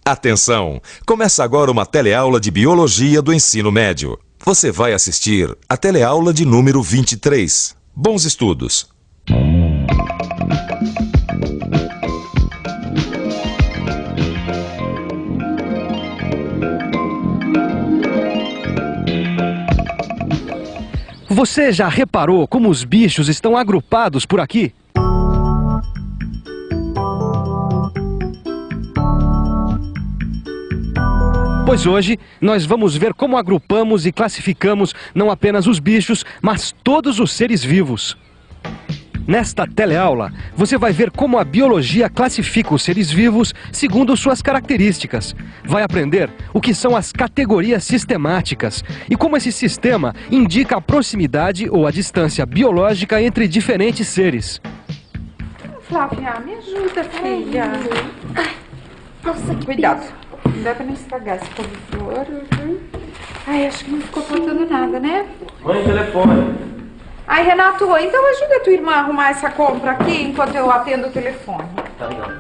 Atenção! Começa agora uma teleaula de Biologia do Ensino Médio. Você vai assistir a teleaula de número 23. Bons estudos! Você já reparou como os bichos estão agrupados por aqui? Pois hoje nós vamos ver como agrupamos e classificamos não apenas os bichos, mas todos os seres vivos. Nesta teleaula, você vai ver como a biologia classifica os seres vivos segundo suas características. Vai aprender o que são as categorias sistemáticas e como esse sistema indica a proximidade ou a distância biológica entre diferentes seres. Flávia, me ajuda, filha. Ai, nossa, que Cuidado. peso. Não dá pra não estragar esse couve-flor. Ai, acho que não ficou faltando nada, né? Mãe, telefone. Ai, Renato, então ajuda a tua irmã a arrumar essa compra aqui enquanto eu atendo o telefone. Tá legal.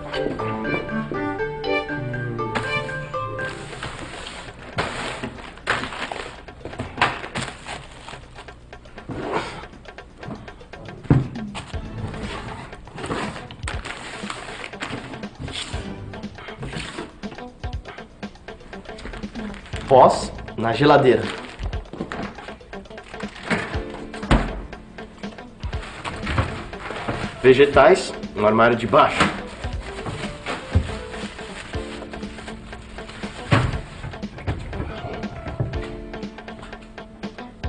Pós na geladeira. Vegetais no armário de baixo.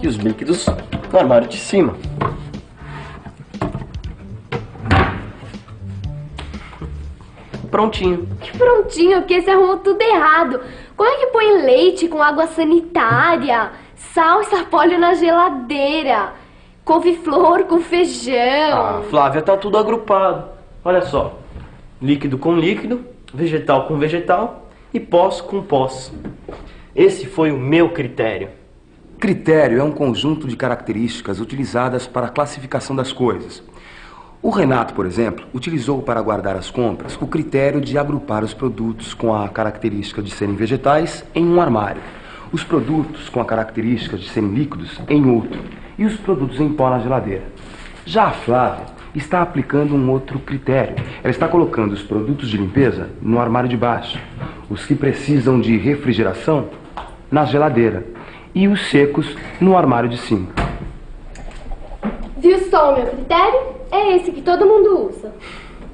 E os líquidos no armário de cima. Prontinho. Que prontinho, que você arrumou tudo errado. Como é que põe leite com água sanitária, sal e sapólio na geladeira, couve-flor com feijão? Ah, Flávia, tá tudo agrupado. Olha só. Líquido com líquido, vegetal com vegetal e pós com pós. Esse foi o meu critério. Critério é um conjunto de características utilizadas para a classificação das coisas. O Renato, por exemplo, utilizou para guardar as compras o critério de agrupar os produtos com a característica de serem vegetais em um armário, os produtos com a característica de serem líquidos em outro e os produtos em pó na geladeira. Já a Flávia está aplicando um outro critério. Ela está colocando os produtos de limpeza no armário de baixo, os que precisam de refrigeração na geladeira e os secos no armário de cima. Viu só o meu critério? É esse que todo mundo usa.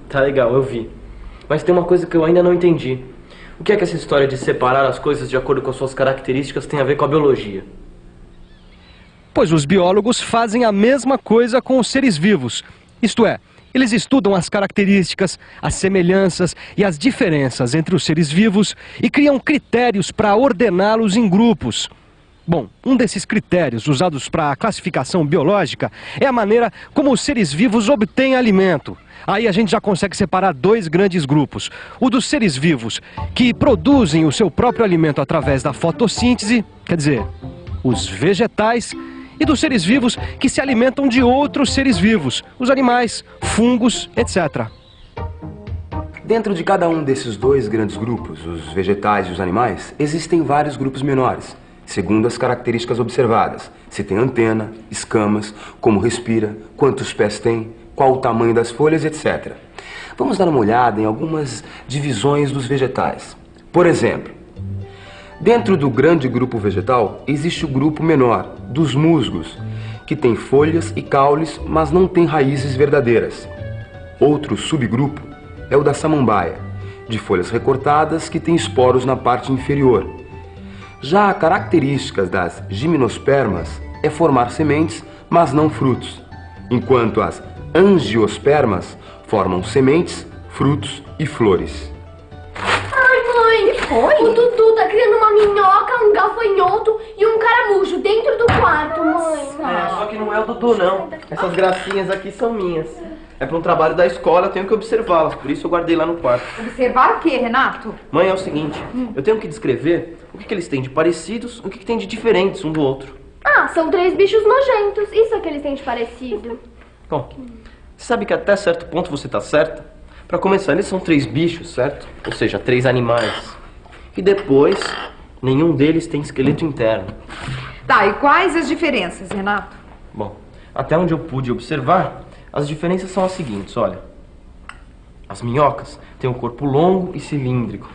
Tá legal, eu vi. Mas tem uma coisa que eu ainda não entendi. O que é que essa história de separar as coisas de acordo com as suas características tem a ver com a biologia? Pois os biólogos fazem a mesma coisa com os seres vivos. Isto é, eles estudam as características, as semelhanças e as diferenças entre os seres vivos e criam critérios para ordená-los em grupos. Bom, um desses critérios usados para a classificação biológica é a maneira como os seres vivos obtêm alimento. Aí a gente já consegue separar dois grandes grupos. O dos seres vivos, que produzem o seu próprio alimento através da fotossíntese, quer dizer, os vegetais, e dos seres vivos que se alimentam de outros seres vivos, os animais, fungos, etc. Dentro de cada um desses dois grandes grupos, os vegetais e os animais, existem vários grupos menores, segundo as características observadas. Se tem antena, escamas, como respira, quantos pés tem, qual o tamanho das folhas, etc. Vamos dar uma olhada em algumas divisões dos vegetais. Por exemplo, dentro do grande grupo vegetal, existe o grupo menor, dos musgos, que tem folhas e caules, mas não tem raízes verdadeiras. Outro subgrupo é o da samambaia, de folhas recortadas que tem esporos na parte inferior. Já características das gimnospermas é formar sementes, mas não frutos, enquanto as angiospermas formam sementes, frutos e flores. Ai, mãe! Oi? O Dudu tá criando uma minhoca, um gafanhoto e um caramujo dentro do quarto, mãe. Só que não é o Dudu, não. Essas gracinhas aqui são minhas. É para um trabalho da escola, eu tenho que observá-las, por isso eu guardei lá no quarto. Observar o quê, Renato? Mãe, é o seguinte, eu tenho que descrever o que eles têm de parecidos, o que tem de diferentes um do outro. Ah, são 3 bichos nojentos. Isso é que eles têm de parecido. Bom, você sabe que até certo ponto você tá certa? Para começar, eles são 3 bichos, certo? Ou seja, 3 animais. E depois, nenhum deles tem esqueleto interno. Tá, e quais as diferenças, Renato? Bom, até onde eu pude observar, as diferenças são as seguintes, olha. As minhocas têm um corpo longo e cilíndrico.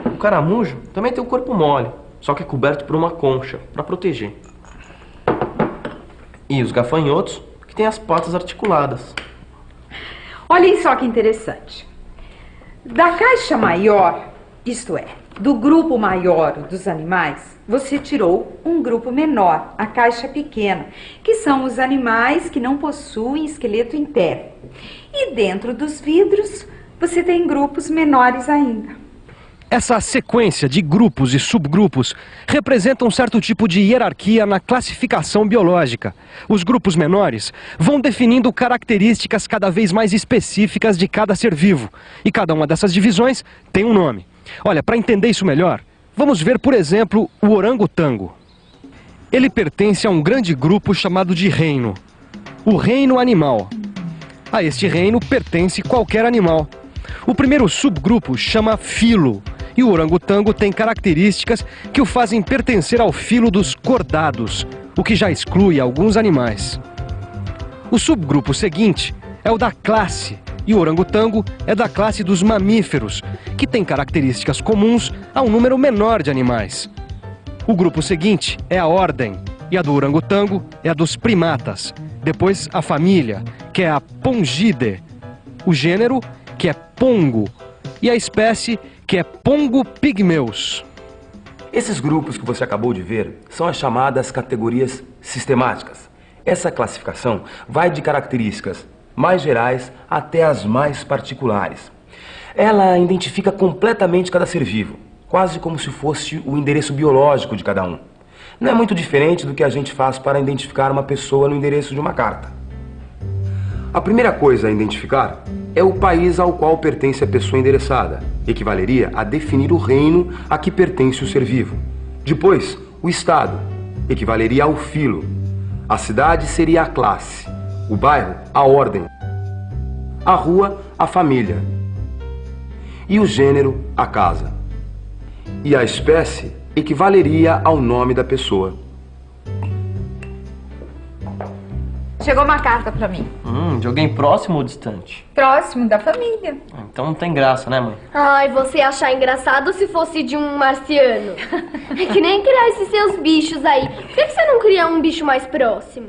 O caramujo também tem um corpo mole, só que é coberto por uma concha, para proteger. E os gafanhotos, que têm as patas articuladas. Olhem só que interessante. Da caixa maior, isto é, do grupo maior dos animais, você tirou um grupo menor, a caixa pequena, que são os animais que não possuem esqueleto interno. E dentro dos vidros, você tem grupos menores ainda. Essa sequência de grupos e subgrupos representa um certo tipo de hierarquia na classificação biológica. Os grupos menores vão definindo características cada vez mais específicas de cada ser vivo. E cada uma dessas divisões tem um nome. Olha, para entender isso melhor, vamos ver, por exemplo, o orangotango. Ele pertence a um grande grupo chamado de reino, o reino animal. A este reino pertence qualquer animal. O primeiro subgrupo chama filo, e o orangotango tem características que o fazem pertencer ao filo dos cordados, o que já exclui alguns animais. O subgrupo seguinte é o da classe, e o orangotango é da classe dos mamíferos, que tem características comuns a um número menor de animais. O grupo seguinte é a ordem, e a do orangotango é a dos primatas. Depois a família, que é a Pongidae, o gênero, que é Pongo, e a espécie, que é Pongo pygmeus. Esses grupos que você acabou de ver são as chamadas categorias sistemáticas. Essa classificação vai de características mais gerais até as mais particulares. Ela identifica completamente cada ser vivo, quase como se fosse o endereço biológico de cada um. Não é muito diferente do que a gente faz para identificar uma pessoa no endereço de uma carta. A primeira coisa a identificar é o país ao qual pertence a pessoa endereçada. Equivaleria a definir o reino a que pertence o ser vivo. Depois, o estado. Equivaleria ao filo. A cidade seria a classe. O bairro, a ordem. A rua, a família. E o gênero, a casa. E a espécie equivaleria ao nome da pessoa. Chegou uma carta pra mim. De alguém próximo ou distante? Próximo da família. Então não tem graça, né, mãe? Ai, você ia achar engraçado se fosse de um marciano. É que nem criar esses seus bichos aí. Por que você não cria um bicho mais próximo?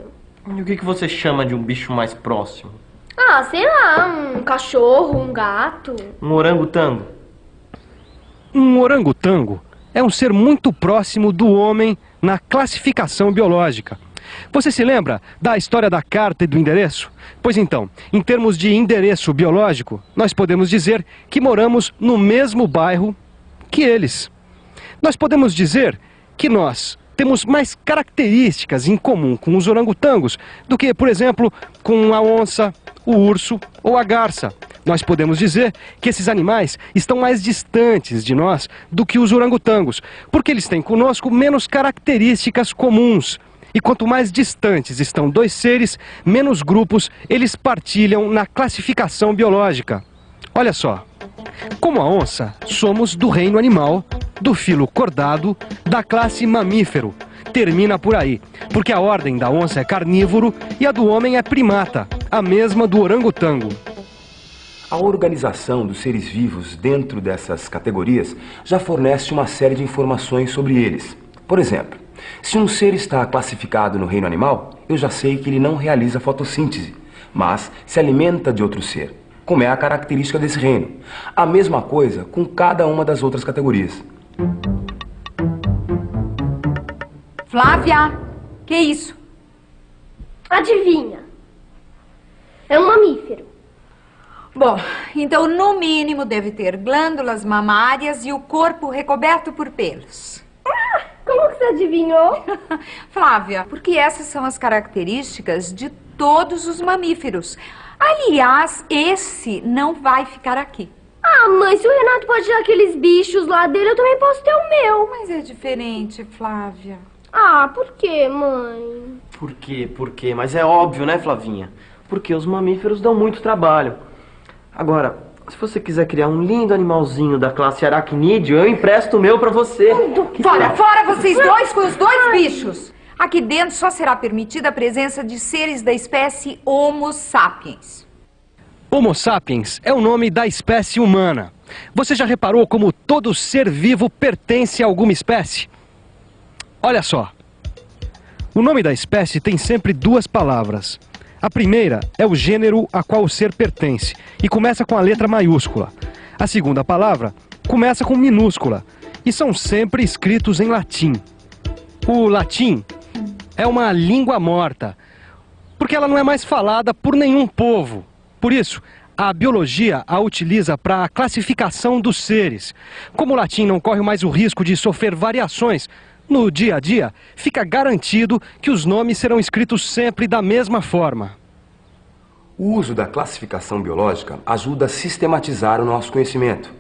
E o que você chama de um bicho mais próximo? Ah, sei lá, um cachorro, um gato. Um orangotango? Um orangotango é um ser muito próximo do homem na classificação biológica. Você se lembra da história da carta e do endereço? Pois então, em termos de endereço biológico, nós podemos dizer que moramos no mesmo bairro que eles. Nós podemos dizer que nós temos mais características em comum com os orangotangos do que, por exemplo, com a onça, o urso ou a garça. Nós podemos dizer que esses animais estão mais distantes de nós do que os orangotangos, porque eles têm conosco menos características comuns. E quanto mais distantes estão dois seres, menos grupos eles partilham na classificação biológica. Olha só, como a onça, somos do reino animal, do filo cordado, da classe mamífero. Termina por aí, porque a ordem da onça é carnívoro e a do homem é primata, a mesma do orangotango. A organização dos seres vivos dentro dessas categorias já fornece uma série de informações sobre eles. Por exemplo, se um ser está classificado no reino animal, eu já sei que ele não realiza fotossíntese, mas se alimenta de outro ser, como é a característica desse reino. A mesma coisa com cada uma das outras categorias. Flávia, que isso? Adivinha? É um mamífero. Bom, então no mínimo deve ter glândulas mamárias e o corpo recoberto por pelos. Como que você adivinhou? Flávia, porque essas são as características de todos os mamíferos. Aliás, esse não vai ficar aqui. Ah, mãe, se o Renato pode tirar aqueles bichos lá dele, eu também posso ter o meu. Mas é diferente, Flávia. Ah, por quê, mãe? Por quê? Por quê? Mas é óbvio, né, Flavinha? Porque os mamíferos dão muito trabalho. Agora, Se você quiser criar um lindo animalzinho da classe aracnídeo, eu empresto o meu pra você. Fora, fora vocês dois com os dois bichos! Aqui dentro só será permitida a presença de seres da espécie Homo sapiens. Homo sapiens é o nome da espécie humana. Você já reparou como todo ser vivo pertence a alguma espécie? Olha só. O nome da espécie tem sempre duas palavras. A primeira é o gênero a qual o ser pertence e começa com a letra maiúscula. A segunda palavra começa com minúscula e são sempre escritos em latim. O latim é uma língua morta, porque ela não é mais falada por nenhum povo. Por isso, a biologia a utiliza para a classificação dos seres. Como o latim não corre mais o risco de sofrer variações no dia a dia, fica garantido que os nomes serão escritos sempre da mesma forma. O uso da classificação biológica ajuda a sistematizar o nosso conhecimento.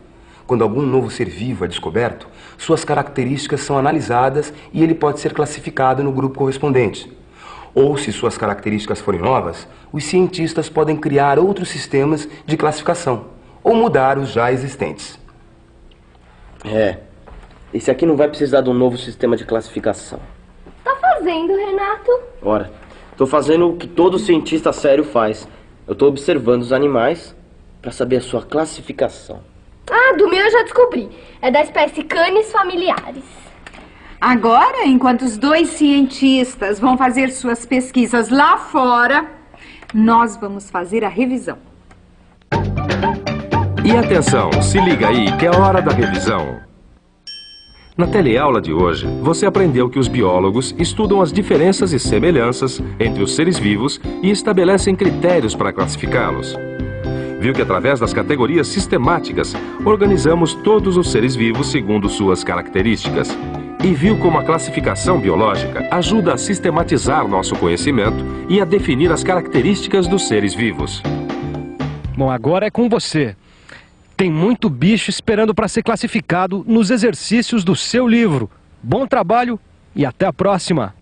Quando algum novo ser vivo é descoberto, suas características são analisadas e ele pode ser classificado no grupo correspondente. Ou, se suas características forem novas, os cientistas podem criar outros sistemas de classificação ou mudar os já existentes. Esse aqui não vai precisar de um novo sistema de classificação. Tá fazendo, Renato? Ora, tô fazendo o que todo cientista sério faz. Eu tô observando os animais para saber a sua classificação. Ah, do meu eu já descobri. É da espécie Canis familiaris. Agora, enquanto os dois cientistas vão fazer suas pesquisas lá fora, nós vamos fazer a revisão. E atenção, se liga aí que é a hora da revisão. Na teleaula de hoje, você aprendeu que os biólogos estudam as diferenças e semelhanças entre os seres vivos e estabelecem critérios para classificá-los. Viu que através das categorias sistemáticas, organizamos todos os seres vivos segundo suas características. E viu como a classificação biológica ajuda a sistematizar nosso conhecimento e a definir as características dos seres vivos. Bom, agora é com você. Tem muito bicho esperando para ser classificado nos exercícios do seu livro. Bom trabalho e até a próxima!